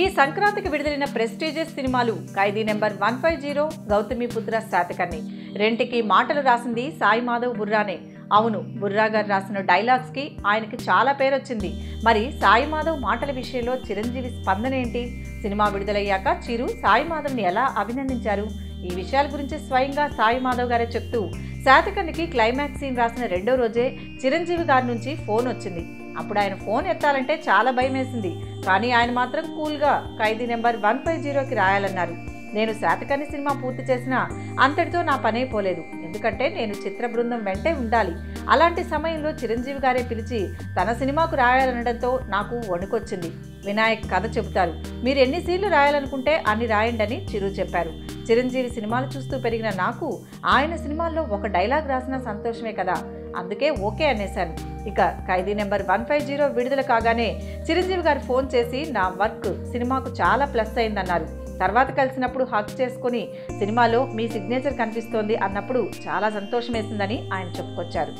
ఈ సంక్రాంతికి విడుదలైన ప్రెస్టీజియస్ సినిమాలు ఖైదీ నెంబర్ 150, గౌతమిపుత్ర శాతకర్ణి. రెంటికి మాటలు రాసింది సాయి మాధవ్ బుర్రానే. అవును, బుర్రా గారు రాసిన డైలాగ్స్ కి ఆయనకి చాలా పేరొచ్చింది. మరి సాయి మాధవ్ మాటల విషయంలో చిరంజీవి స్పందన ఏంటి? సినిమా విడుదలయ్యాక చిరు సాయి మాధవ్ని ఎలా అభినందించారు? ఈ విషయాల గురించి స్వయంగా సాయి మాధవ్ గారే చెప్తూ, శాతకర్ణికి క్లైమాక్స్ సీన్ రాసిన రెండో రోజే చిరంజీవి గారి నుంచి ఫోన్ వచ్చింది. అప్పుడు ఆయన ఫోన్ ఎత్తాలంటే చాలా భయం వేసింది. కానీ ఆయన మాత్రం కూల్గా ఖైదీ నెంబర్ 150కి రాయాలన్నారు. నేను శాతకర్ణి సినిమా పూర్తి చేసినా అంతటితో నా పనైపోలేదు. ఎందుకంటే నేను చిత్ర బృందం వెంటే ఉండాలి. అలాంటి సమయంలో చిరంజీవి గారే పిలిచి తన సినిమాకు రాయాలనడంతో నాకు వణుకొచ్చింది. వినాయక్ కథ చెబుతారు, మీరు ఎన్ని సీన్లు రాయాలనుకుంటే అన్ని రాయండి అని చిరు చెప్పారు. చిరంజీవి సినిమాలు చూస్తూ పెరిగిన నాకు ఆయన సినిమాల్లో ఒక డైలాగ్ రాసిన సంతోషమే కదా, అందుకే ఓకే అనేశాను. ఇక ఖైదీ నెంబర్ 150 విడుదల కాగానే చిరంజీవి గారు ఫోన్ చేసి నా వర్క్ సినిమాకు చాలా ప్లస్ అయిందన్నారు. తర్వాత కలిసినప్పుడు హగ్ చేసుకుని సినిమాలో మీ సిగ్నేచర్ కనిపిస్తోంది అన్నప్పుడు చాలా సంతోషం వేసిందని ఆయన చెప్పుకొచ్చారు.